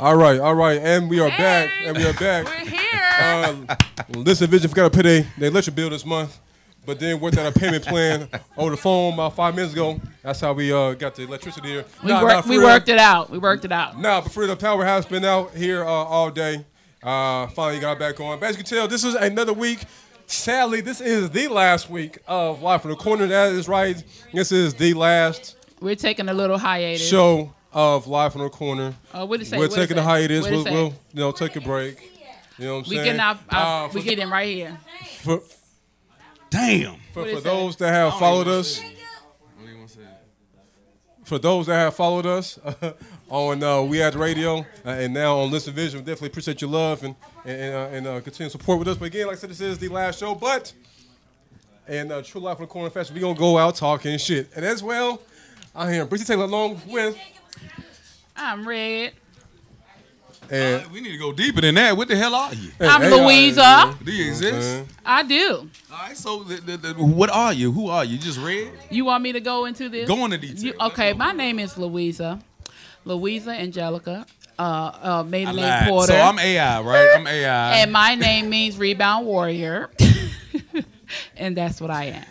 All right, and we are back. We're here. Listen, Vision forgot to pay their electric bill this month, but then worked out a payment plan over the phone about 5 minutes ago. That's how we got the electricity here. We worked it out. Nah, but for the power has been out here all day. Finally got back on. But as you can tell, this is another week. Sadly, this is the last week of Live from the Corner. That is right. This is the last. We're taking a little hiatus. Show of Live from the Corner. What did it say? We're taking a hiatus. We'll take a break. You know what I'm saying? We getting right here. Damn. For those that have followed us. For those that have followed us on We At Radio and now on Listen Vision, we definitely appreciate your love and continue support with us. But again, like I said, this is the last show. But True Life from the Corner Festival, we're going to go out talking shit. And as well, I am Brissy Taylor along with... I'm Red. And we need to go deeper than that. What the hell are you? I'm Louisa. Do you exist? I do. All right, so what are you? Who are you? Just Red? You want me to go into this? Go into detail. Okay, my name is Louisa. Louisa Angelica. Maiden name Porter. So I'm AI, right? I'm AI. And my name means Rebound Warrior. And that's what I am.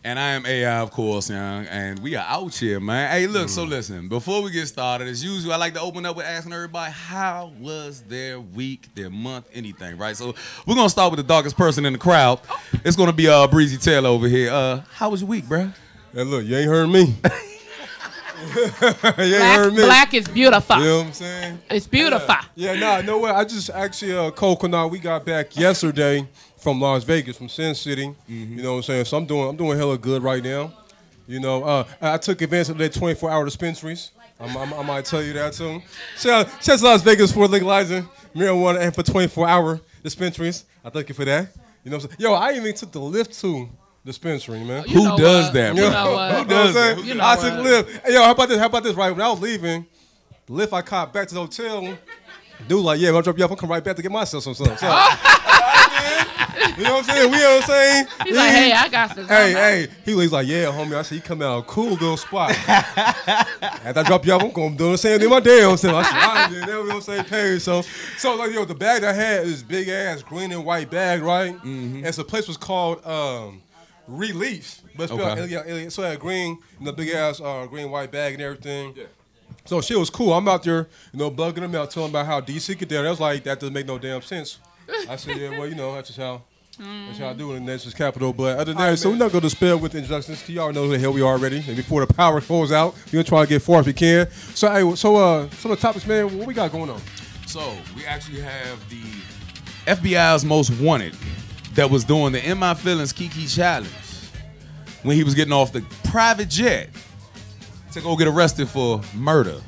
And I am AI, of course, and we are out here, man. Hey, look, so listen, before we get started, as usual, I like to open up with asking everybody, how was their week, their month, anything, right? So we're going to start with the darkest person in the crowd. It's going to be Breezy Taylor over here. How was your week, bro? Hey, look, you ain't heard me. Black is beautiful. You know what I'm saying? It's beautiful. Yeah, no way. I just actually, Cole Canal, we got back yesterday from Las Vegas, from Sin City. Mm-hmm. You know what I'm saying? So I'm doing hella good right now. You know, I took advantage of their 24-hour dispensaries. I might tell you that too. Shout out to Las Vegas for legalizing marijuana and for 24-hour dispensaries. I thank you for that. You know what I'm saying? Yo, I even took the lift to dispensary, man. Who does that, bro? You know what? Who does that? You know I took Lyft. Hey, yo, how about this, right? When I was leaving, the Lyft I caught back to the hotel, dude like, yeah, I'll drop you off. I'll come right back to get myself some stuff. So, you know what I'm saying? We know what I'm saying? He's like, hey, I got this. Hey. He's like, yeah, homie. I said, you come out of a cool little spot. After I drop you off, I'm going to do the same thing my damn self. I said, all right, then we're on the same page. So like, yo, the bag I had is big ass green and white bag, right? Mm-hmm. And so the place was called Relief. But it's spelled so I had green, big ass green white bag and everything. Yeah. So shit was cool. I'm out there, bugging them out, telling them about how DC get there. That was like, that doesn't make no damn sense. I said, yeah, well, that's just how I do it in the nation's capital. But other than that, so we're not going to spell with introductions, because y'all know who the hell we are already. And before the power goes out, we're going to try to get far if we can. So, hey, some of the topics, man, what we got going on? So, we actually have the FBI's Most Wanted that was doing the In My Feelings Kiki Challenge when he was getting off the private jet to go get arrested for murder.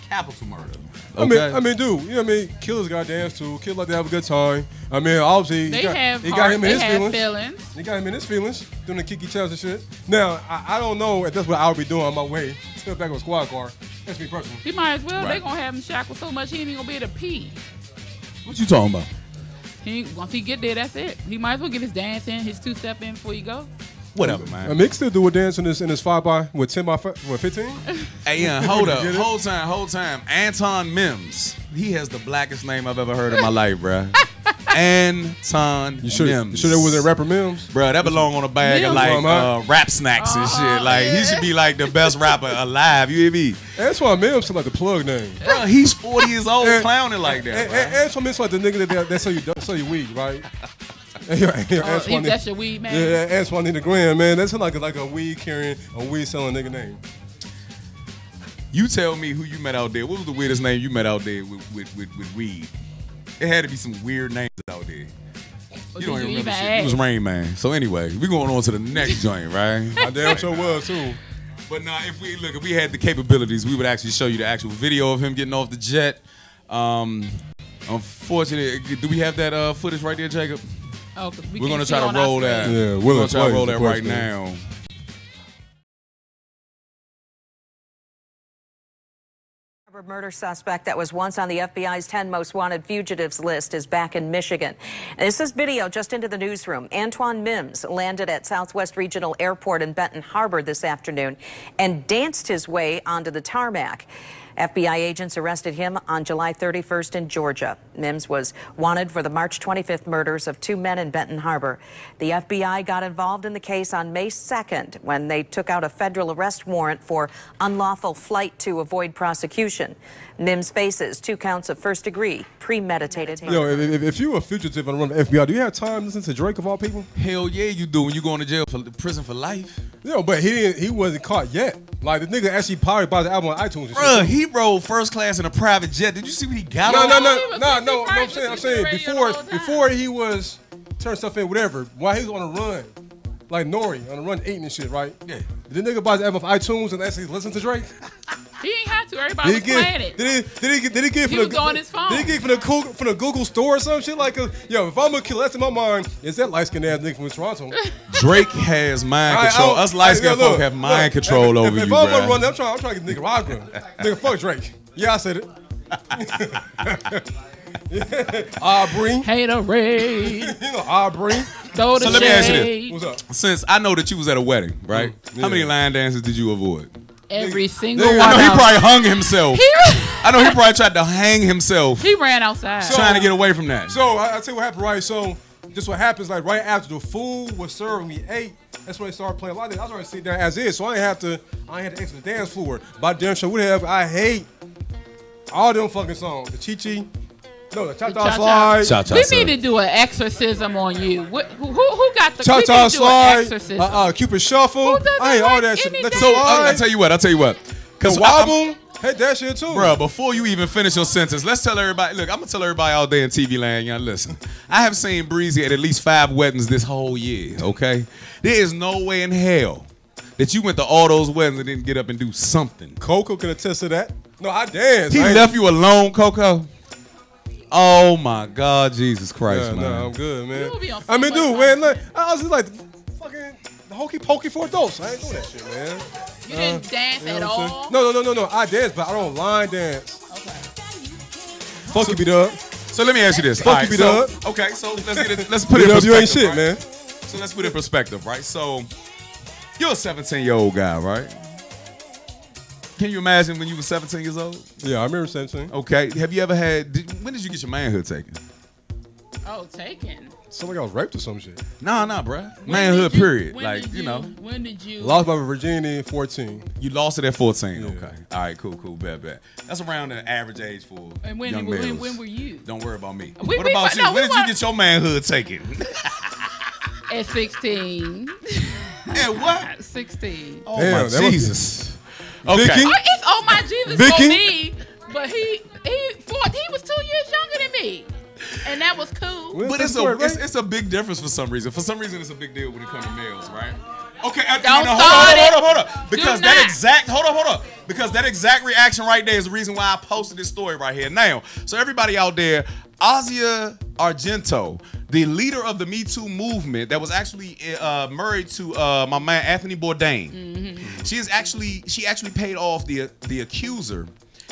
Capital murder. Okay. I mean, dude, you know what I mean? Killers got to dance too. Killers like to have a good time. I mean, obviously, he got him in his feelings. He got him in his feelings doing the Kiki challenge and shit. Now, I don't know if that's what I would be doing on my way to the back of a squad car. That's me personally. He might as well. Right. They gonna have him shackled so much he ain't even gonna be able to pee. What you talking about? Once he get there, that's it. He might as well get his dance in, his 2-step in before you go. Whatever, man. I mean, he can still do a dance in this 5x with 10 by 15. Hey, yeah, hold up, whole time. Anton Mims. He has the blackest name I've ever heard in my life, bro. Anton Mims. You sure that wasn't rapper Mims? Bro, that belong on a bag of like rap snacks and shit. Like he should be like the best rapper alive. You hear me? Antoine Mims is like the plug name. Bro, he's 40 years old clowning like that. Antoine Mims is like the nigga that sell you weed, right? That's your weed man. Yeah, Antoine the Grand, man. That's like a weed carrying, a weed selling nigga name. You tell me who you met out there. What was the weirdest name you met out there with weed? It had to be some weird names out there. You don't even remember shit. It was Rain Man. So anyway, we're going on to the next joint, right? I damn sure was too. But now, if we had the capabilities, we would actually show you the actual video of him getting off the jet. Unfortunately, do we have that footage right there, Jacob? Oh, we're going to try to roll that. Yeah, we're going to try to roll that right now. Murder suspect that was once on the FBI's 10 most wanted fugitives list is back in Michigan. This is video just into the newsroom. Antoine Mims landed at Southwest Regional Airport in Benton Harbor this afternoon and danced his way onto the tarmac. FBI agents arrested him on July 31st in Georgia. Mims was wanted for the March 25th murders of 2 men in Benton Harbor. The FBI got involved in the case on May 2nd when they took out a federal arrest warrant for unlawful flight to avoid prosecution. Mims faces 2 counts of first-degree premeditated murder. Yo, if you were a fugitive on the run of FBI, do you have time to listen to Drake of all people? Hell yeah, you do when you going to jail for prison for life. Yo, but he wasn't caught yet. Like, the nigga actually probably bought the album on iTunes and shit. Bruh, he rode first class in a private jet. Did you see what he got No, on? I'm saying before he was turned stuff in, whatever, while he was on the run, like Nori, on the run eating and shit, right? Yeah. Did the nigga buy the album on iTunes and actually listen to Drake? He ain't had to. Everybody was playing it. Did he get He was on his phone. Did he get from the Google store or some shit? Like, yo, if I'm a killer, that's in my mind, is that light-skinned ass nigga from Toronto? Drake has mind control. Us light-skinned folk have mind control over you, If I'm gonna run, I'm trying to get nigga Roger. Nigga, fuck Drake. Yeah, I said it. Aubrey. Haterade. You know, Aubrey. Throw the So let me ask you shade. this. What's up? Since I know that you was at a wedding, right? Yeah. How many line dances did you avoid? Every single Nigga, one. I know he of them. probably hung himself. I know he probably tried to hang himself He ran outside. trying to get away from that. So I'll tell you what happened, right? So just what happens, like right after the food was served and we ate, that's when they started playing a lot of it. I was already sitting down as is, so I ain't had to exit the dance floor. But damn sure whatever, I hate all them fucking songs. The Chi-Chi, no, the Cha-Cha Slide. We need to do an exorcism on you. Who got the Cha-Cha we need to do an Slide, exorcism. Cupid Shuffle. Who doesn't I hate all like that shit. any Let the dance? slide. I'll tell you what. The Because Wobble, hate that shit too. Bruh, before you even finish your sentence, let's tell everybody. Look, I'm gonna tell everybody out there in TV land, y'all listen. I have seen Breezy at least 5 weddings this whole year. Okay, there is no way in hell that you went to all those weddings and didn't get up and do something. Coco can attest to that. No, I danced. He I ain't- left you alone, Coco. Oh my God, Jesus Christ, Yeah, man. no, I'm good, man. You be on I mean, so much dude, man, look, I was just like fucking the hokey pokey for adults. I ain't doing that shit, man. You didn't dance You know at what I'm all. saying? No. I dance, but I don't line dance. Okay. Fuck you, B-Dub. So let me ask you this. Fuck All you, so, B-Dub. okay, so let's put it in B-Dub, perspective. you ain't shit, right? man. So let's put it in perspective, right? So you're a 17-year-old guy, right? Can you imagine when you were 17 years old? Yeah, I remember 17. Okay. Have you ever had? When did you get your manhood taken? Oh, taken. Sound like I was raped or some shit. Nah, bruh. When Manhood, did you- period. when Like, did you know, When did you? Lost my virginity at 14. you lost it at 14. Yeah. Okay. All right, cool, bet. That's around the average age for And when, young when, males. when were you? Don't worry about me. We- What we- about you? no, When we did you want- get your manhood taken? At 16. And what? 16. Oh Damn, my that must- Jesus. Okay. Vicky? Oh, it's oh my Jesus Vicky? for me, but he was 2 years younger than me, and that was cool. When's But that it's story, right? it's a big difference for some reason. For some reason, it's a big deal when it comes to males, right? Okay, Don't hold on. Because Do that not. exact hold on. Because that exact reaction right there is the reason why I posted this story right here. Now, so everybody out there, Asia Argento, the leader of the Me Too movement, that was actually married to my man Anthony Bourdain. Mm-hmm. She actually paid off the accuser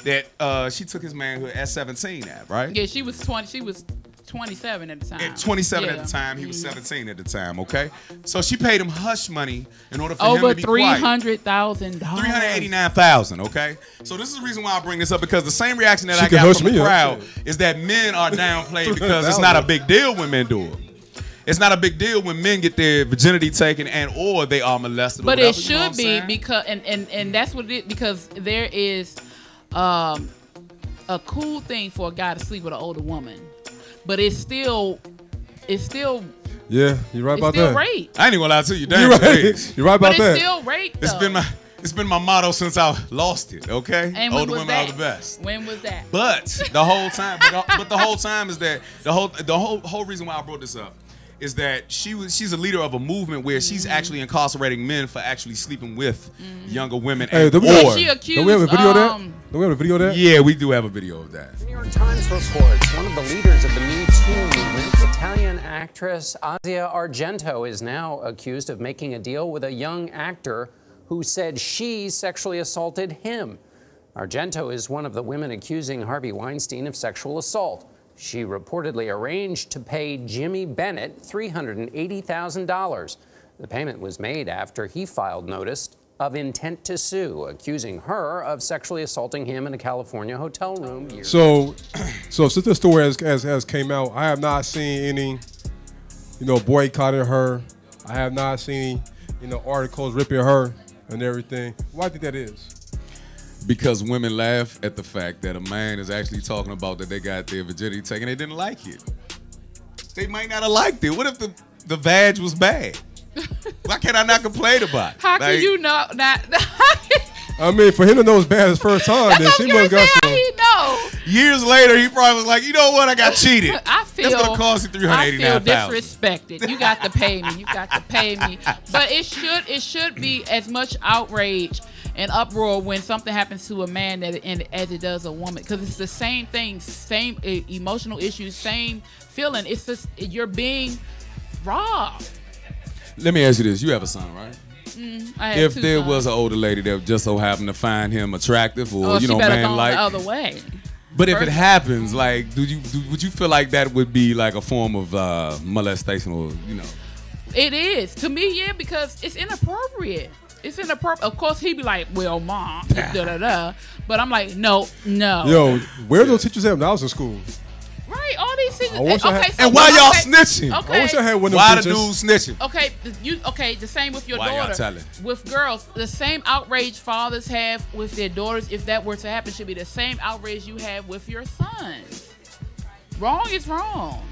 that she took his manhood at 17 at, right? Yeah, she was 20. She was 27 at the time. At 27 Yeah. at the time, he was 17 at the time. Okay, so she paid him hush money in order for him Over to be quiet. $300,000. $389,000. Okay, so this is the reason why I bring this up, because the same reaction that She I can got hush from the me up, crowd shit. is that men are downplayed because it's not a big deal when men do it. It's not a big deal when men get their virginity taken and or they are molested. Or But whatever, it you know what I'm should be saying? because and that's what it is, because there is a cool thing for a guy to sleep with an older woman, but it's still Yeah, you're right about that. rape. I ain't even gonna lie to you. Damn, You're right. it You're right But about it's that. still rape. Though. It's been my motto since I lost it. Okay, And when older was women that? are the best. When was that? But the whole time, but the whole time is that the whole reason why I brought this up is that she's a leader of a movement where she's actually incarcerating men for actually sleeping with younger women. Hey, and do we- or, She accused. Don't we have a video of that? Don't we have a video of that? yeah, we do have a video of that. New York Times reports one of the leaders of the Me Too movement, Italian actress Asia Argento, is now accused of making a deal with a young actor who said she sexually assaulted him. Argento is one of the women accusing Harvey Weinstein of sexual assault. She reportedly arranged to pay Jimmy Bennett $380,000. The payment was made after he filed notice of intent to sue, accusing her of sexually assaulting him in a California hotel room years So since this story has came out, I have not seen any, boycotting her. I have not seen, articles ripping her and everything. Why do you think that is? Because women laugh at the fact that a man is actually talking about that they got their virginity taken. They didn't like it. They might not have liked it. What if the vag was bad? Why can't I not complain about it? How can you not? I mean, for him to know it's bad his first time, then she must got some. He know. Years later, he probably was like, you know what? I got cheated. I feel that's gonna cost you $389,000. I feel disrespected. You got to pay me. You got to pay me. But it should be as much outrage and uproar when something happens to a man as it does a woman, because it's the same thing, same emotional issues, same feeling. It's just you're being robbed. Let me ask you this: you have a son, right? If there was an older lady that just so happened to find him attractive, or man, like the other way. But if it happens, like, would you feel like that would be like a form of molestation, or It is to me, yeah, because it's inappropriate. It's inappropriate. Of course, he'd be like, "Well, mom, da da da," but I'm like, no. Yo, where those teachers at when I was in school? Right, all these things. And why y'all snitching? Okay. I wish I had one of them Why the teachers. dude snitching? Okay, the same with your Why y'all daughter. telling? With girls, the same outrage fathers have with their daughters, if that were to happen, should be the same outrage you have with your sons. Wrong is wrong.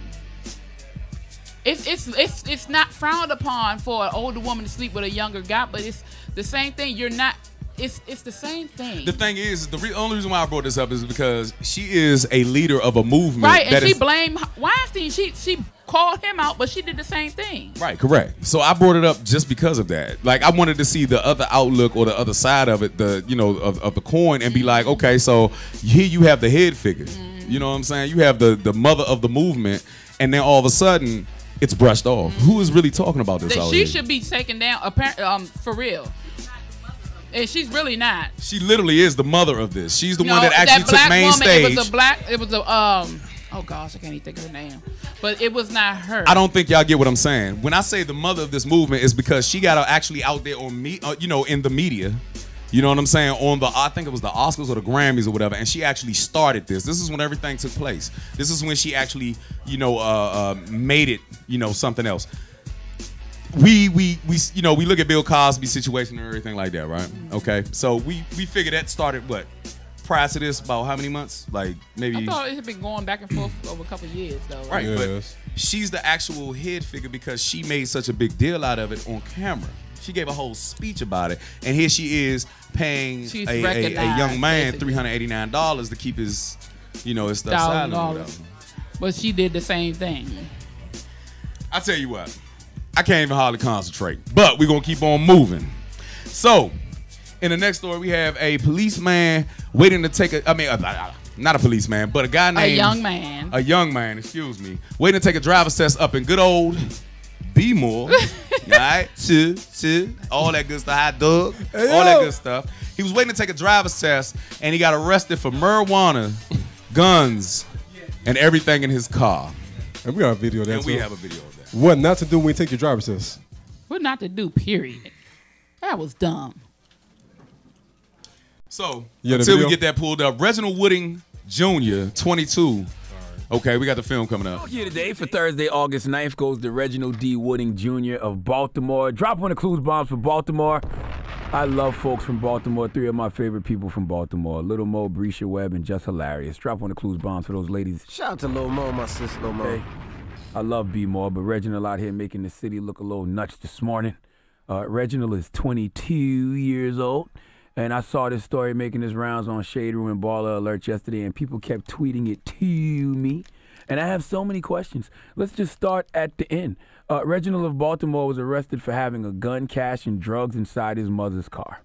It's not frowned upon for an older woman to sleep with a younger guy, but it's the same thing. You're not. It's the same thing. The thing is, only reason why I brought this up is because she is a leader of a movement. Right, and she blamed Weinstein. She called him out, but she did the same thing. Right, correct. So I brought it up just because of that. Like, I wanted to see the other outlook or the other side of it, of the coin, and be like, okay, so here you have the head figure. You know what I'm saying? You have the mother of the movement, and then all of a sudden it's brushed off. Who is really talking about this? She should be taken down, for real. And she's really not. She literally is the mother of this. She's the one that actually took main stage. It was a oh gosh, I can't even think of her name. But it was not her. I don't think y'all get what I'm saying. When I say the mother of this movement, is because she got actually out there on in the media. You know what I'm saying? I think it was the Oscars or the Grammys or whatever, and she actually started this. This is when everything took place. This is when she actually, made it, something else. We look at Bill Cosby's situation and everything like that, right? Okay, so we figured that started what? Prior to this, about how many months? Like maybe. I thought it had been going back and forth over a couple of years, though. Right, yes. But she's the actual head figure because she made such a big deal out of it on camera. She gave a whole speech about it, and here she is paying a young man $389 to keep his, his stuff silent or whatever. But she did the same thing. I tell you what, I can't even hardly concentrate, but we're gonna keep on moving. So, in the next story, we have a policeman waiting to take not a policeman, but a guy named a young man, excuse me, waiting to take a driver's test up in good old B-More. All right, all that good stuff, hot dog, all that good stuff. He was waiting to take a driver's test, and he got arrested for marijuana, guns, and everything in his car. And we got a video of that. And we have a video of that. What not to do when you take your driver's test? What not to do, period. That was dumb. So, until we get that pulled up, Reginald Wooding Jr., 22. Okay, we got the film coming up. Here today for Thursday, August 9th goes to Reginald D. Wooding Jr. of Baltimore. Drop one of Clues Bombs for Baltimore. I love folks from Baltimore. 3 of my favorite people from Baltimore. Little Mo, Brescia Webb, and Just Hilarious. Drop one of Clues Bombs for those ladies. Shout out to Lil Mo, my sis Lil Mo. Okay. I love B-More, but Reginald out here making the city look a little nuts this morning. Reginald is 22 years old. And I saw this story making its rounds on Shade Room and Baller Alert yesterday, and people kept tweeting it to me. And I have so many questions. Let's just start at the end. Reginald of Baltimore was arrested for having a gun, cash, and drugs inside his mother's car.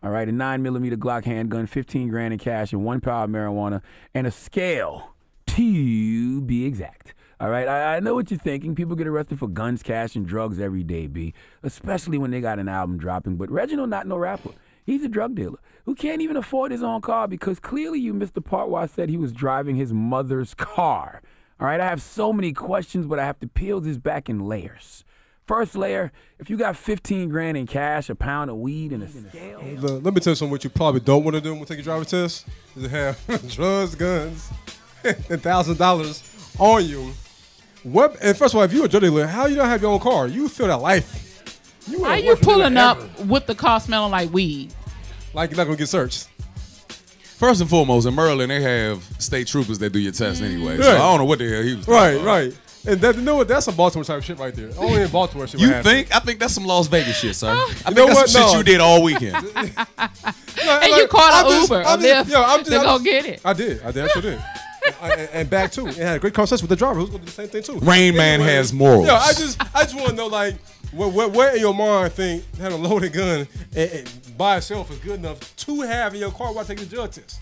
All right, a 9mm Glock handgun, 15 grand in cash, and 1 pound of marijuana, and a scale, to be exact. All right, I know what you're thinking. People get arrested for guns, cash, and drugs every day, B, especially when they got an album dropping. But Reginald not no rapper. He's a drug dealer who can't even afford his own car because clearly you missed the part where I said he was driving his mother's car. All right, I have so many questions, but I have to peel this back in layers. First layer, if you got 15 grand in cash, a pound of weed, and a scale. Let me tell you something. What you probably don't want to do when you take a driver's test is to have drugs, guns, and $1,000 on you. What? And first of all, if you're a drug dealer, how you don't have your own car? You feel that life. Why you pulling up with the car smelling like weed? Like you're not gonna get searched. First and foremost, in Maryland, they have state troopers that do your test anyway. So I don't know what the hell he was talking about. Right. And that, you know what? That's some Baltimore type shit right there. Only in Baltimore shit. You think? I think that's some Las Vegas shit, sir. I think know that's what? some shit No. you did all weekend. And you called an Uber, a Lyft to go get it. I did. I sure did. And back too. And had a great conversation with the driver who's gonna do the same thing too. Rain Man has morals. Yo, I just want to know, like, what in your mind think having a loaded gun and by itself is good enough to have in your car while taking the driver test?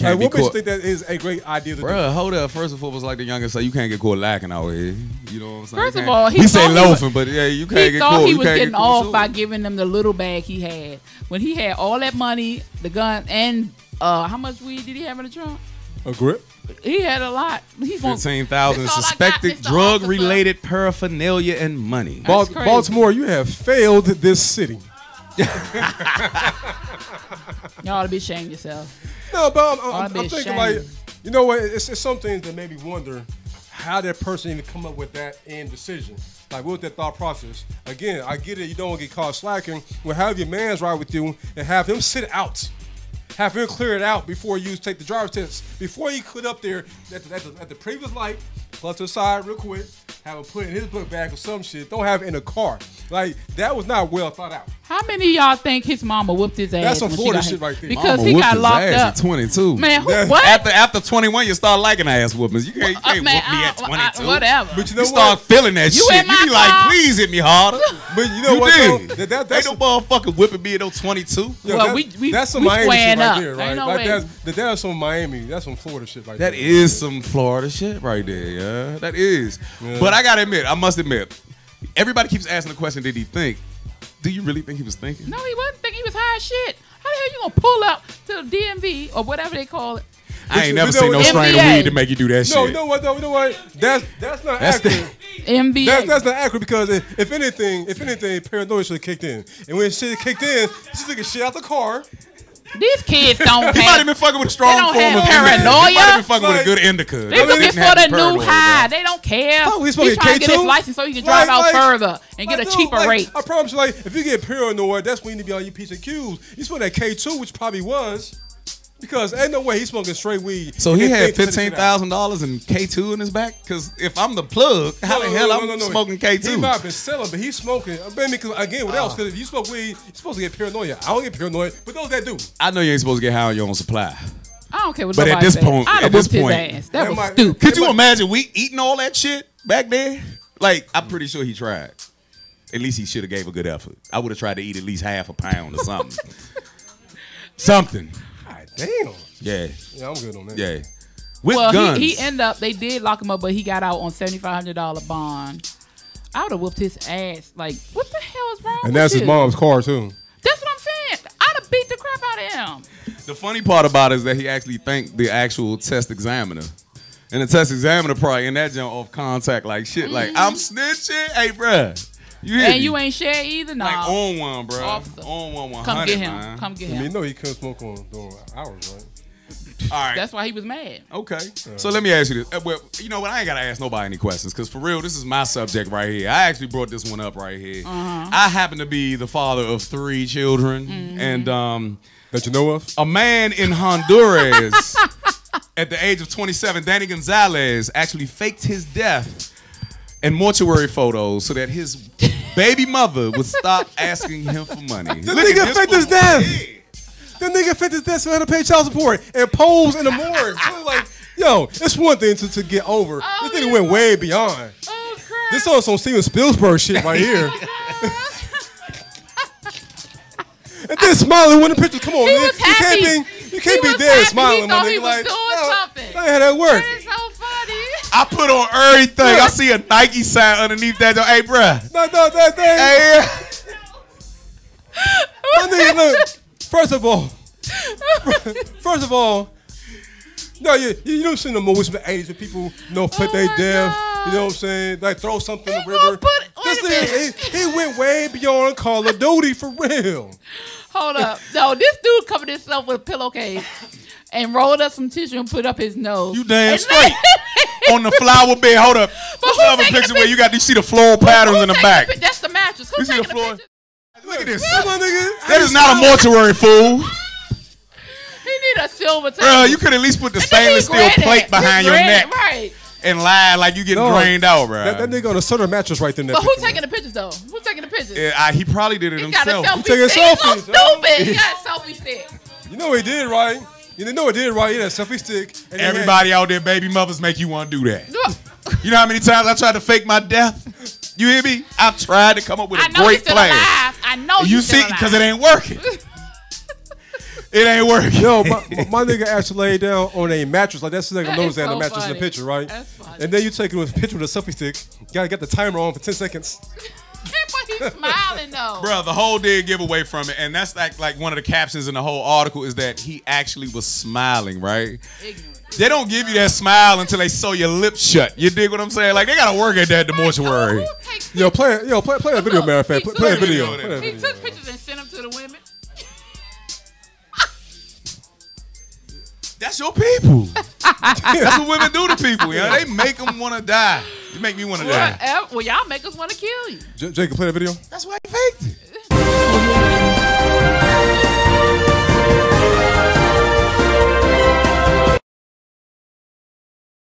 Like, what makes you think that is a great idea to do? Bruh, hold up. First of all, it was like the youngest say, you can't get caught lacking out here. You know what I'm saying? First of all, he said loafing, but yeah, you can't get caught. He thought he You was can't getting get caught off by giving them the little bag he had. When he had all that money, the gun, and how much weed did he have in the trunk? A grip? He had a lot. 15,000 suspected drug-related paraphernalia and money. Baltimore, you have failed this city. You ought to be ashamed yourself. No, but I'm thinking, like, you know what? It's some things that made me wonder how that person even come up with that end decision. Like, what was that thought process? Again, I get it. You don't want to get caught slacking. Well, have your man's ride with you and have him sit out. Have him clear it out before you take the driver's test. Before you put up there at the previous light, plus to the side real quick, have him put in his book bag or some shit. Don't have it in a car. Like, that was not well thought out. How many of y'all think his mama whooped his ass? That's some Florida shit right there. Because mama he got locked up. At 22. Man, what? After 21, you start liking ass whoopings. You can't whoop me at 22. Whatever. But you know you start feeling that shit. You be like, please hit me harder. But you know what? Though? That's ain't no motherfucker whipping me at no 22. Well, that's some Miami shit right there, right? Ain't no like way. that's some Miami. That's some Florida shit right there. That is some Florida shit right there, yeah. That is. Yeah. But I gotta admit, I must admit, everybody keeps asking the question, did he think? Do you really think he was thinking? No, he wasn't thinking. He was high as shit. How the hell you gonna pull up to the DMV or whatever they call it? I ain't never seen no strain of weed to make you do that shit. No, you know what though? You know what? That's not accurate. MBA. That's not accurate because if anything, paranoia should have kicked in. And when shit kicked in, she took a shit out the car. These kids don't have. He might have been fucking with a strong form of paranoia. He might have been fucking with a good indica. They looking for the new high. They don't care. Oh, he's trying to get his license so he can drive out further and get a cheaper rate. I promise you, like, if you get paranoid, that's when you need to be on your piece of Q's. You smoke that K2, which probably was. Because ain't no way he's smoking straight weed. So he had $15,000 in K2 in his back? Because if I'm the plug, how the hell I'm smoking K2? He might have been selling, but he's smoking. I mean, because again, what else? Because if you smoke weed, you're supposed to get paranoia. I don't get paranoid, but those that do. I know you ain't supposed to get high on your own supply. I don't care what but nobody at this said. point, that was stupid. Could you imagine we eating all that shit back there? Like, I'm pretty sure he tried. At least he should have gave a good effort. I would have tried to eat at least half a pound or something. Something. God damn. Yeah. Yeah, I'm good on that. Yeah. With well, guns. he ended up, they did lock him up, but he got out on $7,500 bond. I would have whooped his ass. Like, what the hell is wrong with you? And that's his mom's car, too. That's what I'm saying. I'd have beat the crap out of him. The funny part about it is that he actually thanked the actual test examiner. And the test examiner probably in that jump off contact like shit. Like, I'm snitching. Hey, bruh. You ain't share either, nah. Like, on one, bro. Officer. On one, 100, Come get him. man. Come get him. I mean, you know he couldn't smoke on during hours, right? All right. That's why he was mad. Okay. So let me ask you this. Well, you know what? I ain't got to ask nobody any questions because for real, this is my subject right here. I actually brought this one up right here. I happen to be the father of 3 children. And that you know of? A man in Honduras at the age of 27, Danny Gonzalez, actually faked his death in mortuary photos so that his baby mother would stop asking him for money. The nigga faked his death. The nigga faked his death so he had to pay child support and pose in the morgue. So like, yo, it's one thing to get over. This nigga went way beyond. Oh, crap. This on some Steven Spielberg shit right here. And then smiling when the picture. Come on, he man. Was happy. You can't be dead smiling. He thought my he nigga. was Like, doing something. That ain't how that work. That is so funny. I put on everything. I see a Nike sign underneath that. Hey, bruh. No, that thing. Hey, my nigga, look. First of all, no, you don't see the movies from the 80s where people, fake their death. You know what I'm saying? Like throw something in the river. He went way beyond Call of Duty for real. Hold up. No, this dude covered himself with a pillowcase and rolled up some tissue and put up his nose. You damn straight. On the flower bed. Hold up. What's the other picture where you see the floral patterns in the back? That's the mattress. Who's You see the taking floor? the picture? Look at this. Come on, nigga. That is not a mortuary, fool. He need a silver table. Bro, you could at least put the stainless steel plate behind your neck. Right. And lie like you getting drained out, bro. That nigga on a Sutter mattress right there. But who's taking the pictures, though? Who's taking the pictures? Yeah, he probably did it He got a himself. selfie He taking stick. He's so selfies, stupid. He got a selfie stick. You know he did right. You know he did right. He had a selfie stick. And Everybody out there, baby mothers, make you want to do that. You know how many times I tried to fake my death? You hear me? I've tried to come up with a great plan. I know you see, because it ain't working. It ain't working. Yo, my nigga actually laid down on a mattress. Like that's like a nose down the mattress in the picture, right? That's funny. And then you take it with a picture with a selfie stick. You gotta get the timer on for 10 seconds. But he's smiling though. Bro, the whole did give away from it. And that's like one of the captions in the whole article is that he actually was smiling, right? Ignorant. They don't give you that smile until they sew your lips shut. You dig what I'm saying? Like they gotta work at that at the mortuary. Yo, play a video, matter of fact. Play a video. He took pictures and sent them to the women. That's your people. That's what women do to people. Yeah, they make them want to die. You make me want to die. Well, y'all make us want to kill you. Jacob, play the video. That's why he faked it.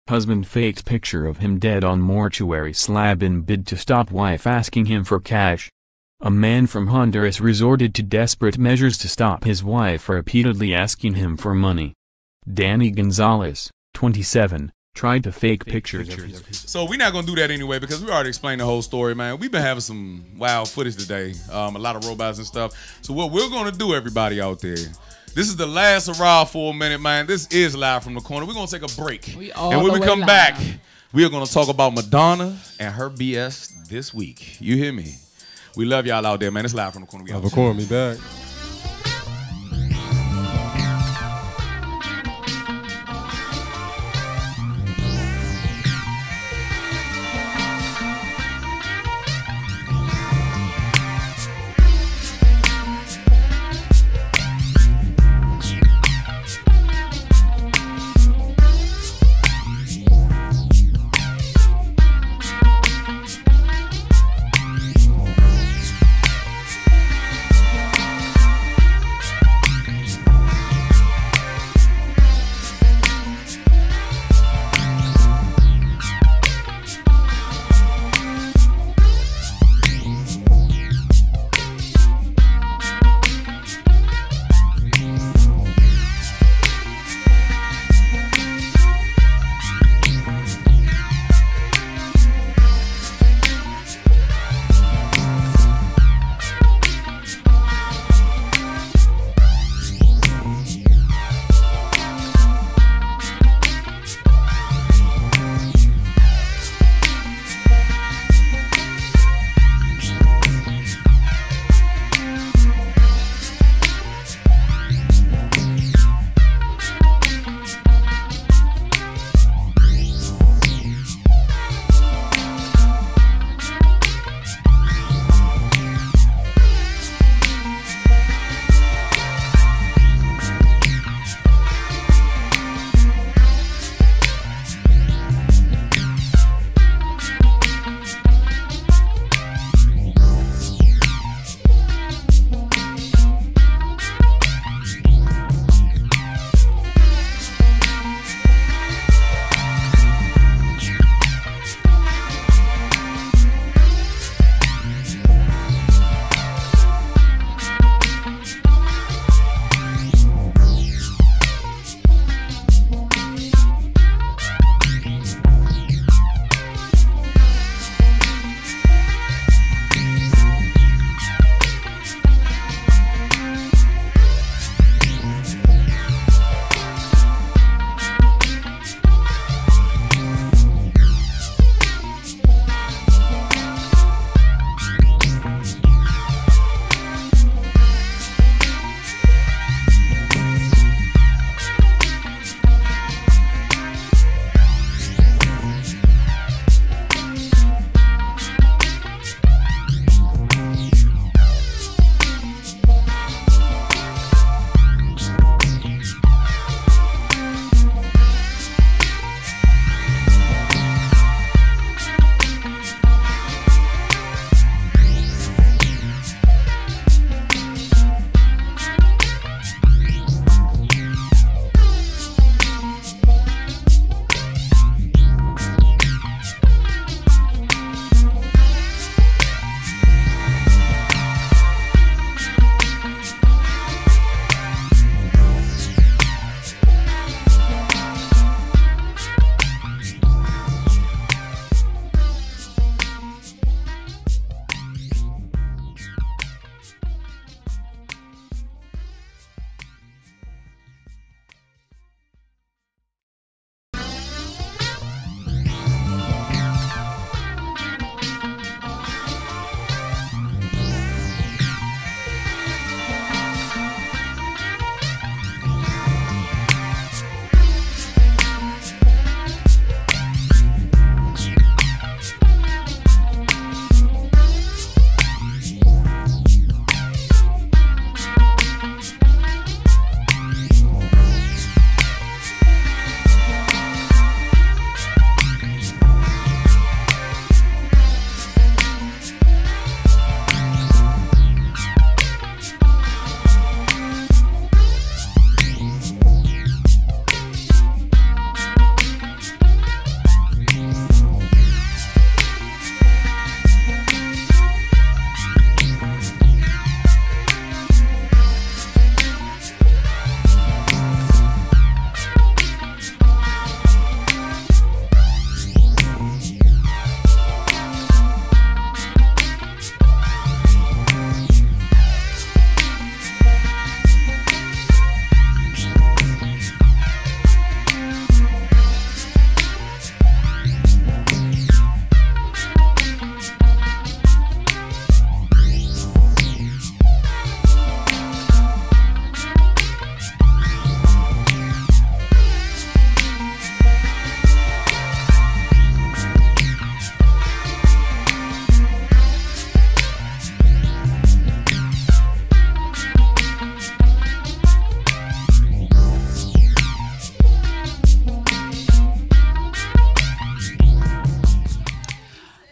Husband faked picture of him dead on mortuary slab in bid to stop wife asking him for cash. A man from Honduras resorted to desperate measures to stop his wife repeatedly asking him for money. Danny Gonzalez, 27, tried to fake pictures of his... So we're not going to do that anyway because we already explained the whole story, man. We've been having some wild footage today, a lot of robots and stuff. So what we're going to do, everybody out there, this is the last hurrah for a minute, man. This is Live from the Corner. We're going to take a break. And when we come back, we are going to talk about Madonna and her BS this week. You hear me? We love y'all out there, man. It's Live from the Corner. Live from the Corner, me back.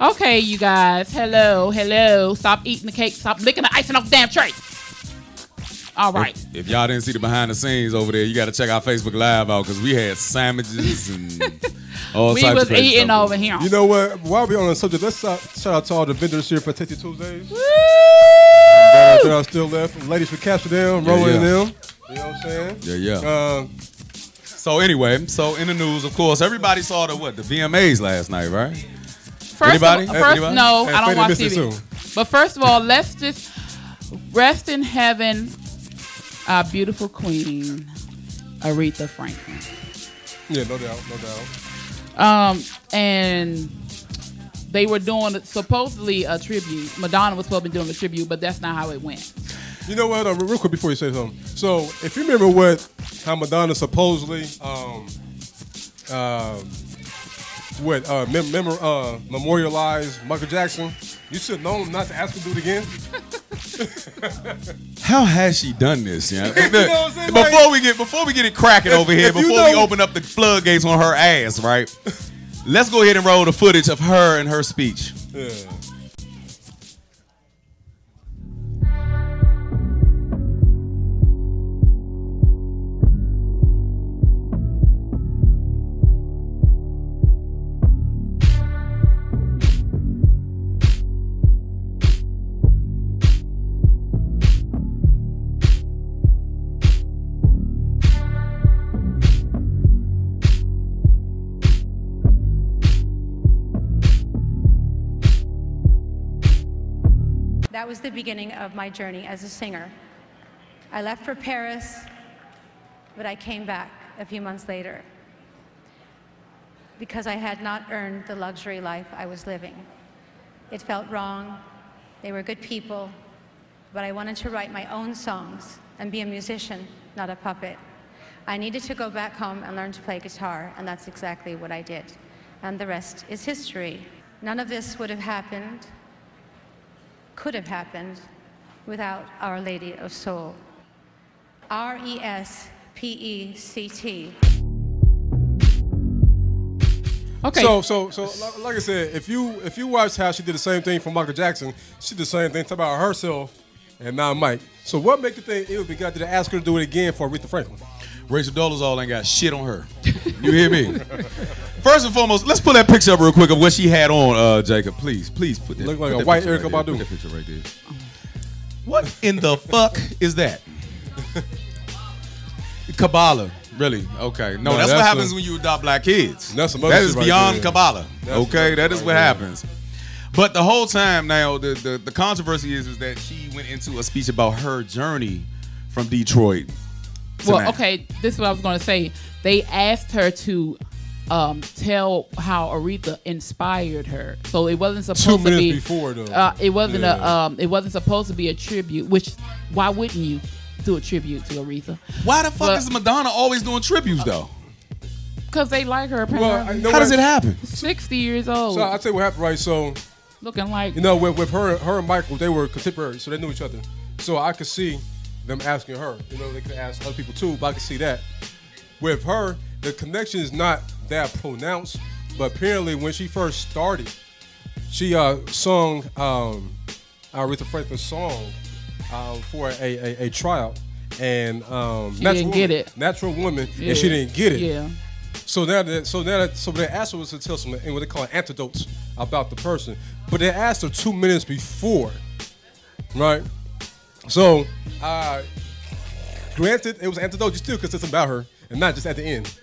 Okay, you guys. Hello, hello. Stop eating the cake. Stop licking the icing off the damn tray. All right. If y'all didn't see the behind the scenes over there, you got to check our Facebook Live out because we had sandwiches and all We types was of crazy eating stuff. over here. You know what? While we on the subject, let's shout out to all the vendors here for Tasty Tuesdays. Woo! That are still left. Ladies for Capture them, rolling them. You know what I'm saying? Yeah. So anyway, so in the news, of course, everybody saw the VMAs last night, right? Anybody? Anybody? No, Hey, I don't Fade watch missed it TV. soon. But first of all, let's just rest in heaven, our beautiful queen, Aretha Franklin. Yeah, no doubt, no doubt. And they were doing supposedly a tribute. Madonna was supposed to be doing a tribute, but that's not how it went. You know what? Real quick before you say something. So, if you remember how Madonna supposedly memorialized Michael Jackson, you should have known not to ask her to do it again. How has she done this? Yeah. You know what I'm saying? Before we get it cracking over here, before we open up the floodgates on her ass, right? Let's go ahead and roll the footage of her and her speech. Yeah. That was the beginning of my journey as a singer. I left for Paris, but I came back a few months later because I had not earned the luxury life I was living. It felt wrong. They were good people, but I wanted to write my own songs and be a musician, not a puppet. I needed to go back home and learn to play guitar, and that's exactly what I did. And the rest is history. None of this would have happened, could have happened, without Our Lady of Soul. R-E-S-P-E-C-T. Okay. So, like I said, if you watch how she did the same thing for Michael Jackson, she did the same thing about herself and now Mike. So what make you think it would be good to ask her to do it again for Aretha Franklin? Rachel Dolezal ain't got shit on her. You hear me? First and foremost, let's pull that picture up real quick of what she had on, Jacob. Please put that. Look like put a that white picture Erykah right there. Badu. Put that picture right there. What in the fuck is that? Kabbalah, really? Okay. No, that's what happens when you adopt black kids. That's that is right beyond there. Kabbalah. That's Okay, that is right what there. happens. But the whole time now, the controversy is that she went into a speech about her journey from Detroit. Well, okay, this is what I was going to say. They asked her to tell how Aretha inspired her, so it wasn't supposed 2 to minutes be before though. It wasn't it wasn't supposed to be a tribute. Which why wouldn't you do a tribute to Aretha? Why the fuck is Madonna always doing tributes though? Because they like her. Well, Apparently. How does it happen? 60 years old, So I'll tell you what happened, right? So looking like with her and Michael, they were contemporaries, so they knew each other. So I could see them asking her. They could ask other people too, but I could see that. With her, the connection is not that pronounced, but apparently when she first started, she sung Aretha Franklin's song for a tryout, and didn't get it. Natural Woman, and she didn't get it. Yeah. So they asked her to tell some what they call anecdotes about the person, but they asked her 2 minutes before, right? So, granted, it was anecdote still because it's about her and not just at the end.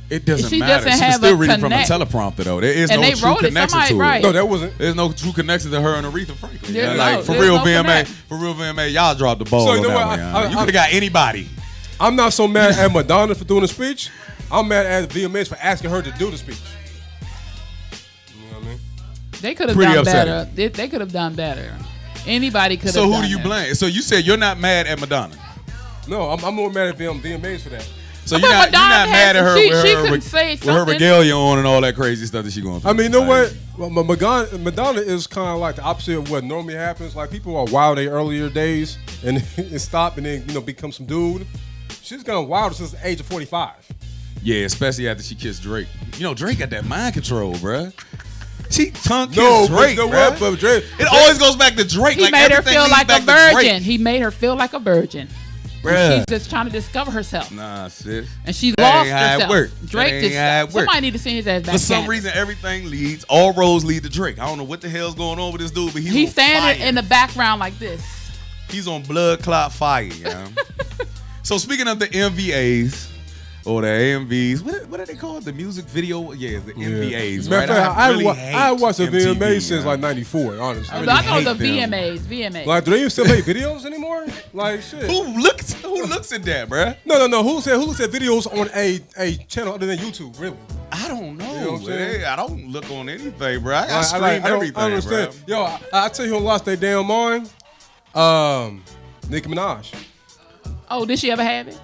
It doesn't She matter. doesn't She was have still a reading connect- from a teleprompter though. There is And no they true wrote it. connection Somebody to write. it. No, that wasn't. There's no true connection to her and Aretha Franklin. There's Yeah, no- like for there's real no VMA, connect. y'all dropped the ball So, on you know that what? one. You could have got anybody. I'm not so mad at Madonna for doing the speech. I'm mad at VMAs for asking her to do the speech. You know what I mean? They could have Pretty done upsetting. better. They could have done better. Anybody could have. So who done do you that. blame? So you said you're not mad at Madonna. No, I'm more mad at VMAs for that. So But you're not Madonna mad at her she with couldn't say her something. regalia on and all that crazy stuff that she going through. I mean, you know Like, what? Well, Madonna is kind of like the opposite of what normally happens. Like people are wild in their earlier days and, and stop and then become some dude. She's gone wild since the age of 45. Yeah, especially after she kissed Drake. You know, Drake got that mind control, bruh. She tongue kissed No, Drake, but bruh. but Drake. It always goes back to Drake. He like made her everything feel leads like a back to Drake. virgin. He made her feel like a virgin. Bruh. She's just trying to discover herself. Nah, sis. And she's That lost ain't how it herself. work. Drake That just ain't how it work. somebody need to send his ass back. For some down. reason, everything leads, all roads lead to Drake. I don't know what the hell's going on with this dude, but he's on standing fire. in the background like this. He's on blood clot fire, y'all. So speaking of the MVAs, or the AMVs, what are they called? The music video? Yeah, the MVAs, Matter right? of fact, I watched the MTV, VMAs since yeah. like '94. Honestly, I know the hate them. VMAs. like, do they even still make videos anymore? Like, shit. Who looks at that, bruh? No. Who looks at videos on a channel other than YouTube? Really? I don't know. You know what I'm saying? I don't look on anything, bruh. I I stream everything, I understand. bruh. Yo, I tell you who lost their damn mind. Nicki Minaj. Oh, did she ever have it?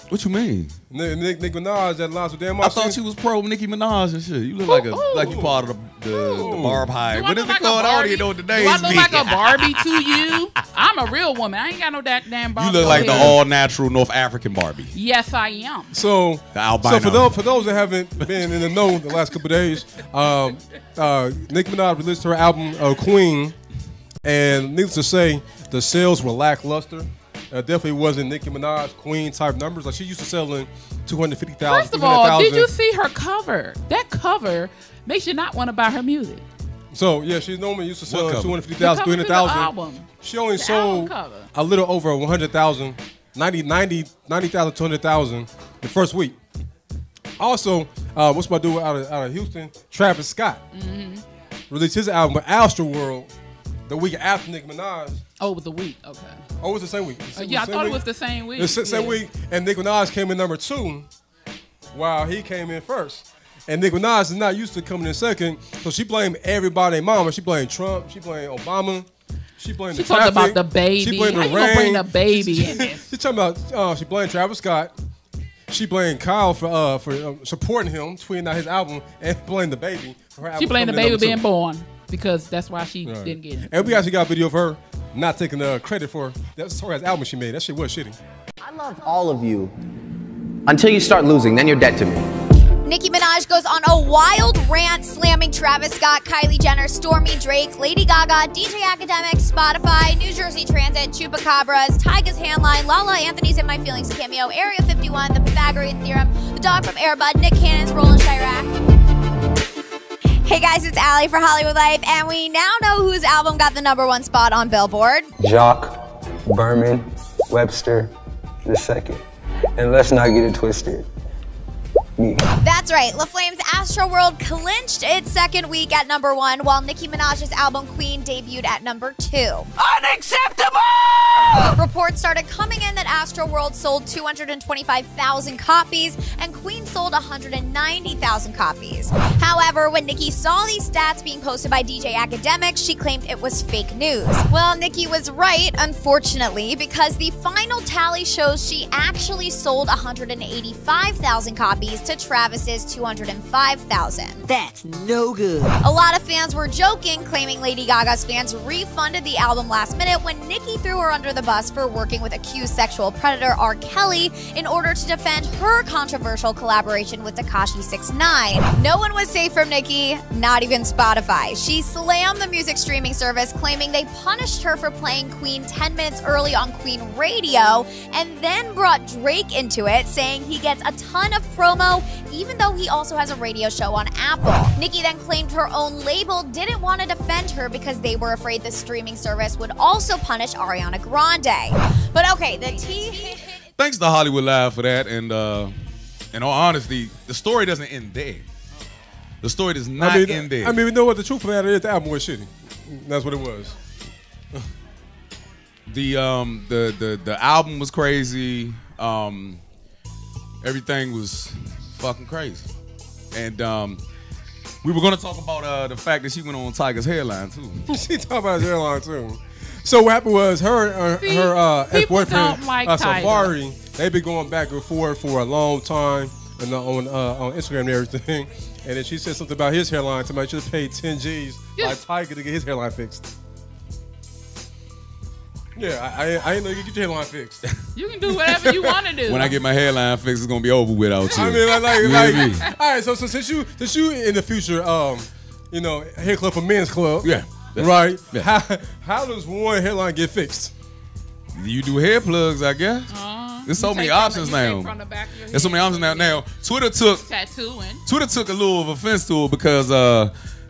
What you mean? Nicki Minaj that lost her damn mind. I thought you was pro Nicki Minaj and shit. You look like you part of the Barb Hive. What is it called? I don't even know what the name Do I is. look like a Barbie to you? I'm a real woman. I ain't got no that damn Barbie. You look like the here. all-natural North African Barbie. Yes, I am. So, The albino. for those that haven't been in the know the last couple of days, Nicki Minaj released her album Queen, and needless to say, the sales were lackluster. Definitely wasn't Nicki Minaj Queen type numbers. Like she used to sell in 250,000. First of all, did you see her cover? That cover makes you not want to buy her music. So yeah, she's normally used to sell in cover? 250,000, The cover to the 300,000. album. She only The sold album cover. a little over 100,000, 90,000, 200,000 the first week. Also, what's my dude out of Houston? Travis Scott released his album, but Astroworld, the week after Nicki Minaj. Oh, it was a week. Okay. Oh, it was the same week. Yeah, I thought it was the same week. The same week, and Nicki Minaj came in number 2, while he came in first. And Nicki Minaj is not used to coming in second, so she blamed everybody. Mama, she blamed Trump, she blamed Obama, she blamed the She talked traffic, about the baby. she blamed How the you gonna bring rain. the baby in this? She talking about she blamed Travis Scott. She blamed Kyle for supporting him, tweeting out his album, and blamed the baby for her album. She blamed the coming in baby number being 2. born because that's why she Right. didn't get it. And we actually got a video of her not taking credit for that album she made. That shit was shitty. I love all of you until you start losing, then you're dead to me. Nicki Minaj goes on a wild rant slamming Travis Scott, Kylie Jenner, Stormy Drake, Lady Gaga, DJ Academic, Spotify, New Jersey Transit, Chupacabras, Tyga's Handline, Lala Anthony's In My Feelings cameo, Area 51, The Pythagorean Theorem, The Dog from Air Bud, Nick Cannon's Roland Chirac. Hey guys, it's Allie for Hollywood Life, and we now know whose album got the #1 spot on Billboard. Jock, Berman, Webster, the second. And let's not get it twisted. Me. That's right, La Flame's Astroworld clinched its second week at #1, while Nicki Minaj's album Queen debuted at #2. Unacceptable! Reports started coming in that Astroworld sold 225,000 copies and Queen sold 190,000 copies. However, when Nicki saw these stats being posted by DJ Academic, she claimed it was fake news. Well, Nicki was right, unfortunately, because the final tally shows she actually sold 185,000 copies to Travis's 205,000. That's no good. A lot of fans were joking, claiming Lady Gaga's fans refunded the album last minute when Nicki threw her under the bus for working with accused sexual predator R. Kelly in order to defend her controversial collaboration with Tekashi 6ix9ine. No one was safe from Nicki, not even Spotify. She slammed the music streaming service, claiming they punished her for playing Queen 10 minutes early on Queen Radio, and then brought Drake into it, saying he gets a ton of promo, even though he also has a radio show on Apple. Nicki then claimed her own label didn't want to defend her because they were afraid the streaming service would also punish Ariana Grande. But okay, the tea... Thanks to Hollywood Live for that, and in all honesty, the story doesn't end there. The story does not end there. I mean, you know what? The truth of that is the album was shitty. That's what it was. The album was crazy. Everything was fucking crazy, and we were gonna talk about the fact that she went on Tyga's hairline too. She talked about his hairline too. So what happened was her ex-boyfriend don't like Safari. They've been going back and forth for a long time, and on Instagram and everything. And then she said something about his hairline. Somebody should have paid 10 G's by Tyga to get his hairline fixed. Yeah, I didn't know you could get your hairline fixed. You can do whatever you want to do. When I get my hairline fixed, it's gonna be over without you. I mean, like all right. So since you in the future, hair club for men's club. Yeah. Right. Yeah. How does one hairline get fixed? You do hair plugs, I guess. There's so many options now. There's so many options now. Now, Twitter took a little of offense to it because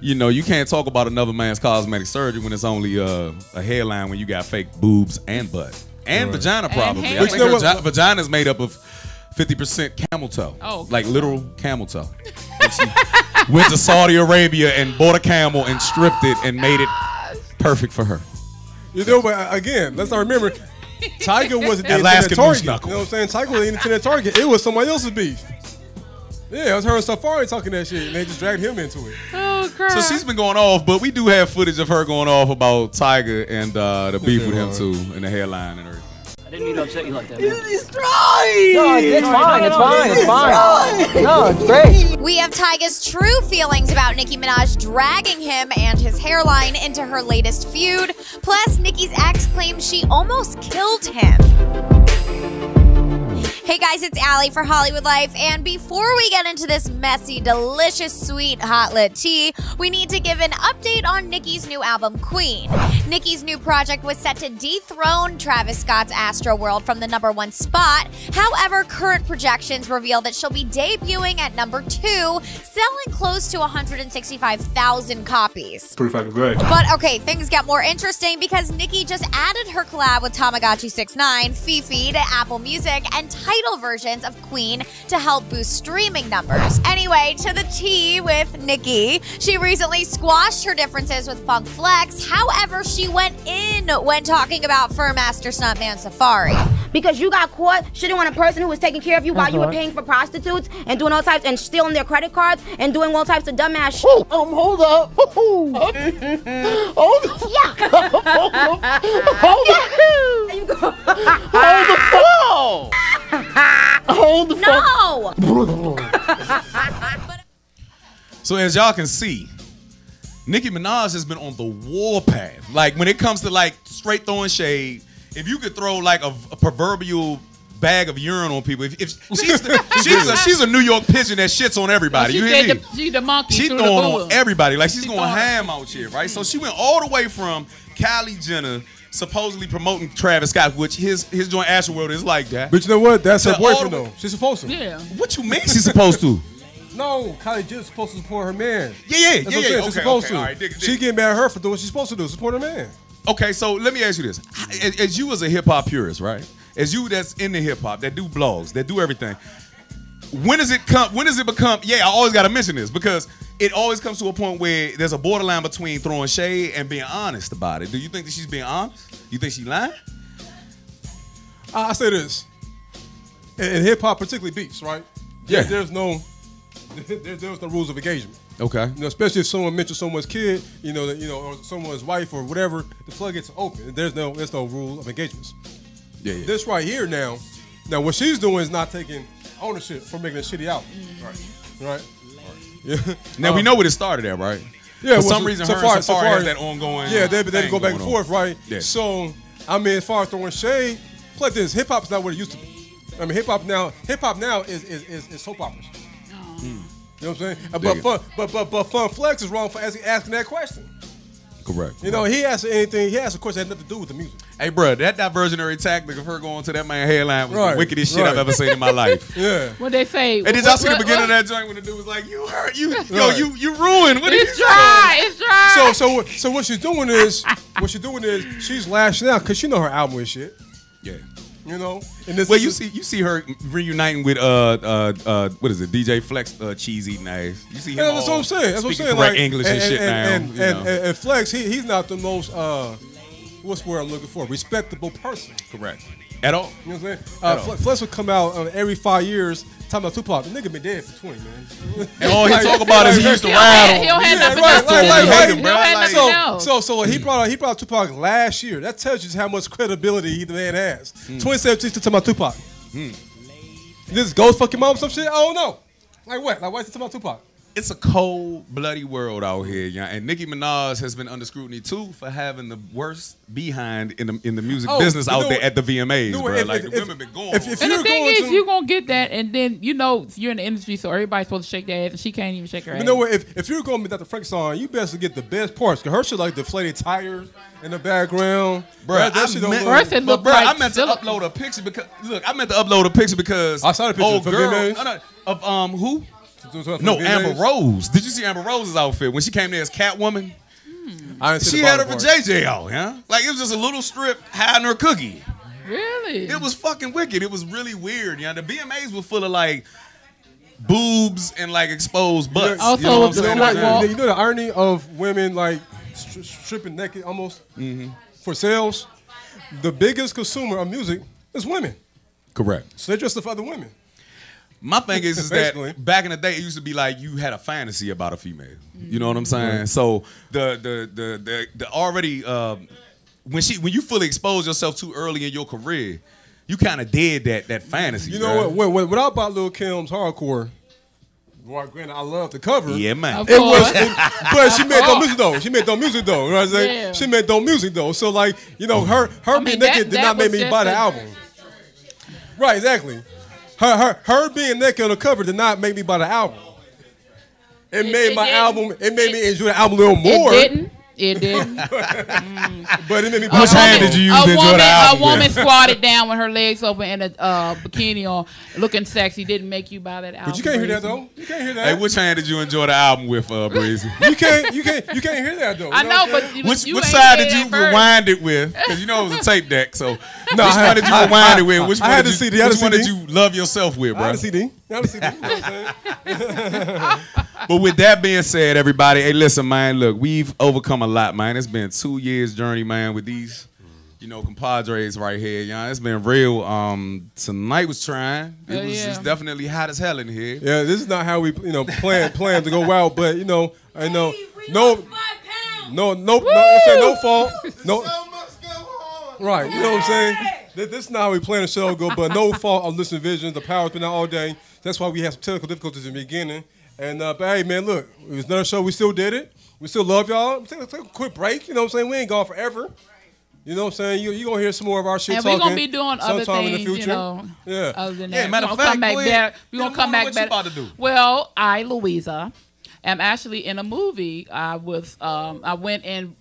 you can't talk about another man's cosmetic surgery when it's only a hairline when you got fake boobs and butt and vagina probably. I think her vagina is made up of 50% camel toe. Oh, like literal camel toe. She went to Saudi Arabia and bought a camel and stripped it and made it perfect for her. But again, let's not remember, Tiger wasn't the intended target. You know what I'm saying? Tiger wasn't the intended target. It was somebody else's beef. Yeah, it was her and Safari talking that shit, and they just dragged him into it. Oh, crap. So she's been going off, but we do have footage of her going off about Tiger and the beef with him too, and the hairline and everything. I didn't mean to upset you like that. He's trying! No, it's fine, it's fine, it's fine. No, it's great. We have Tyga's true feelings about Nicki Minaj dragging him and his hairline into her latest feud. Plus, Nicki's ex claims she almost killed him. Hey guys, it's Allie for Hollywood Life, and before we get into this messy, delicious, sweet, hot lit tea, we need to give an update on Nicki's new album, Queen. Nicki's new project was set to dethrone Travis Scott's Astroworld from the #1 spot. However, current projections reveal that she'll be debuting at #2, selling close to 165,000 copies. Pretty fucking good. But okay, things get more interesting because Nicki just added her collab with Tamagotchi69, Fifi to Apple Music, and title versions of Queen to help boost streaming numbers. Anyway, to the tea with Nicki. She recently squashed her differences with Funk Flex. However, she went in when talking about Fur Master Stuntman Safari. Because you got caught shitting on a person who was taking care of you while you were paying for prostitutes and doing all types and stealing their credit cards and doing all types of dumbass shit. Hold up. Hold up. Yeah. Hold the phone. Hold the phone. No. So as y'all can see, Nicki Minaj has been on the warpath. Like when it comes to like straight throwing shade, if you could throw like a proverbial bag of urine on people, if she's a New York pigeon that shits on everybody. You hear me? She's the monkey. She's throwing on everybody. Like she's going ham out here, right? So she went all the way from Kylie Jenner supposedly promoting Travis Scott, which his joint Astroworld is like that. But you know what? That's her boyfriend though. She's supposed to. Yeah. What you mean she's supposed to? No, Kylie Jenner's supposed to support her man. Yeah. That's what I'm saying. She's supposed to. Right, she getting mad at her for doing what she's supposed to do, support her man. Okay, so let me ask you this. As you as a hip-hop purist, right? As you that's in the hip-hop, that do blogs, that do everything, when does it become, I always got to mention this because it always comes to a point where there's a borderline between throwing shade and being honest about it. Do you think that she's being honest? You think she's lying? I say this. In hip-hop, particularly beats, right? Yeah. There's no rules of engagement. Okay. Especially if someone mentions someone's kid, or someone's wife or whatever, the floodgates are open. There's no rule of engagements. Yeah. This right here now what she's doing is not taking ownership for making a shitty album. Right. Yeah. Now we know where it started at, right? Yeah. For some reason, her and Safari has that ongoing. Yeah, they go back and forth, right? Yeah. So I mean, as far as throwing shade, like this, hip hop's not what it used to be. I mean, hip hop now is soap operas. You know what I'm saying? But Fun Flex is wrong for asking that question. Correct. He asked anything. He asked a question that had nothing to do with the music. Hey, bro, that diversionary tactic of her going to that man hairline was the wickedest shit I've ever seen in my life. Yeah. What they say? And did y'all see the beginning of that joint when the dude was like, "You hurt, you ruined." What it's dry. It's dry. So what she's doing is she's lashing out because she know her album is shit. Yeah. Well, you see her reuniting with what is it, DJ Flex, cheese eating ass. You see him. Yeah, that's what I'm saying. That's what I'm saying. Correct English and shit now. And Flex, he's not the most what's the word I'm looking for? Respectable person. Correct. At all. You know what I'm saying? Flex would come out every 5 years talking about Tupac. The nigga been dead for 20, man. And all he talk about is he used to ride on. He don't have nothing else. So he brought out Tupac last year. That tells you just how much credibility the man has. 2017 still talking about Tupac. This ghost fucking mom some shit? I don't know. Like what? Like why is he talking about Tupac? it's a cold, bloody world out here, yeah. And Nicki Minaj has been under scrutiny too for having the worst behind in the music business out there at the VMAs, bro. Like the women been going. And the thing is, you're gonna get that, and then you're in the industry, so everybody's supposed to shake their ass, and she can't even shake her ass. You know what? If you're gonna be Dr. Frank song, you best to get the best parts. Cause her shit like deflated tires in the background, bro. I meant to upload a picture because I saw the picture old girl of who. No, Amber Rose. Did you see Amber Rose's outfit when she came there as Catwoman? She had her for JJ out, yeah. Like it was just a little strip hiding her cookie. Really? It was fucking wicked. It was really weird, yeah. The VMAs were full of like boobs and like exposed butts. Also, you know what I'm saying? You know the irony of women like stripping naked almost for sales. The biggest consumer of music is women. Correct. So they're just the other women. My thing is that back in the day, it used to be like you had a fantasy about a female. You know what I'm saying? Right. So the already when you fully expose yourself too early in your career, you kind of did that fantasy. You know what? When I bought Lil Kim's Hardcore, well, granted, I love the cover. Yeah, man. But she made no music though. She made no music though. You know what I'm saying? Yeah. She made no music though. So like, you know, her being naked did not make me buy the album. Right, exactly. Her being naked on the cover did not make me buy the album. It made my album. It made me enjoy the album a little more. It didn't. But it made me. Which hand did you use to enjoy the album? A woman squatted down with her legs open and a bikini on, looking sexy. Didn't make you buy that album. But you can't hear that though. You can't hear that. Hey, which hand did you enjoy the album with, Breezy? You can't hear that though. I know, but which side did you rewind it with? Because you know it was a tape deck. So which one did you rewind it with? Which one did you love yourself with, bro? I had a CD. You know what I'm saying? But with that being said, everybody, hey, listen, man, look, we've overcome a lot, man. It's been 2 years journey, man, with these, compadres right here. It's been real. Tonight was trying. It's definitely hot as hell in here. Yeah, this is not how we, plan to go out, but no fault. No. Right, you know what I'm saying? This is not how we plan the show to go, but no fault of Listen Vision. The power's been out all day. That's why we had some technical difficulties in the beginning. And but hey, man, look, it was another show. We still did it. We still love y'all. Take a quick break. You know what I'm saying? We ain't gone forever. You know what I'm saying? You're going to hear some more of our shit and talking. And we're going to be doing other things, in the future. Other than that. Yeah, matter of fact, we're going to come back better. What you about to do? Well, I, Louisa, am actually in a movie. I went in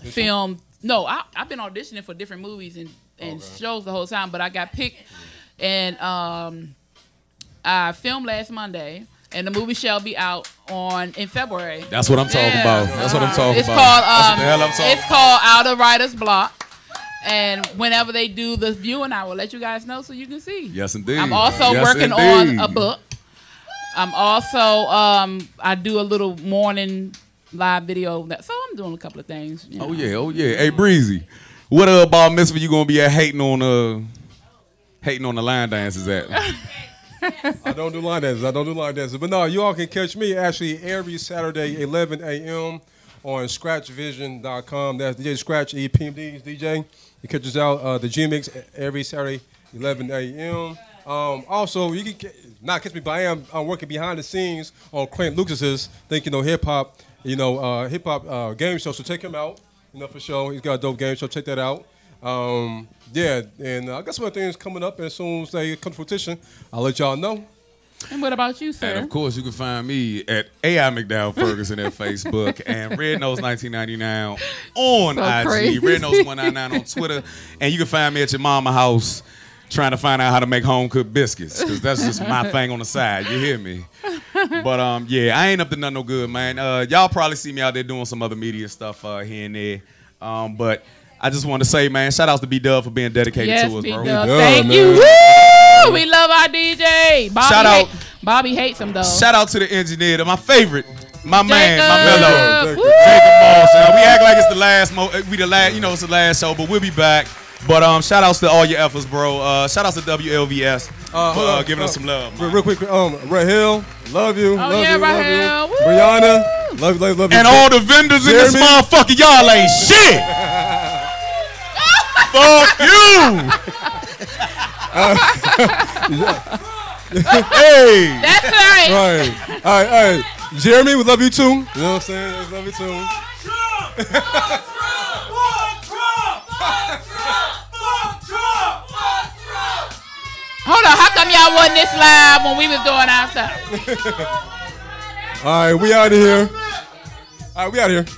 film. No, I've been auditioning for different movies and shows the whole time, but I got picked and I filmed last Monday, and the movie shall be out in February. That's what I'm talking about. That's what I'm talking it's about. It's called Out of Writer's Block. And whenever they do the viewing, I will let you guys know so you can see. Yes, indeed. I'm also working on a book. I'm also I do a little morning live video. So I'm doing a couple of things. Oh yeah. Hey, Breezy, what about Misfit you gonna be hating on the line dances at? I don't do line dances. But no, you all can catch me actually every Saturday, 11 a.m. on ScratchVision.com. That's DJ Scratch EPMD's DJ. You catch us out the G-Mix every Saturday, 11 a.m. Also, you can not catch me, but I'm working behind the scenes on Clint Lucas's hip hop, game show. So check him out, for sure. He's got a dope game show. Check that out. And I got some other things coming up, and as soon as they come to fruition, I'll let y'all know. And what about you, sir? And of course, you can find me at AI McDowell Ferguson at Facebook and Red Nose 1999 on IG, crazy. Red Nose 199 on Twitter, and you can find me at your mama house trying to find out how to make home cooked biscuits, because that's just my thing on the side. You hear me? But I ain't up to nothing no good, man. Y'all probably see me out there doing some other media stuff here and there, but I just want to say, man, shout outs to B-Dub for being dedicated to us, bro. Thank you. Woo! We love our DJ. Bobby hates him, though. Shout out to the engineer, my favorite, my man, my mellow, Jacob Moss. We act like it's the last, it's the last show, but we'll be back. But shout outs to all your efforts, bro. Shout outs to WLVS for giving us some love. Real quick, Rahel, love you. Oh, yeah, Rahel. Brianna, love you. And all the vendors in this motherfucker, y'all ain't shit. Fuck you! Hey. That's right. Right. All right. Jeremy, we love you too. You know what I'm saying? We love you too. Hold on, how come y'all wasn't this live when we was doing our stuff? All right, we out of here. All right, we out of here.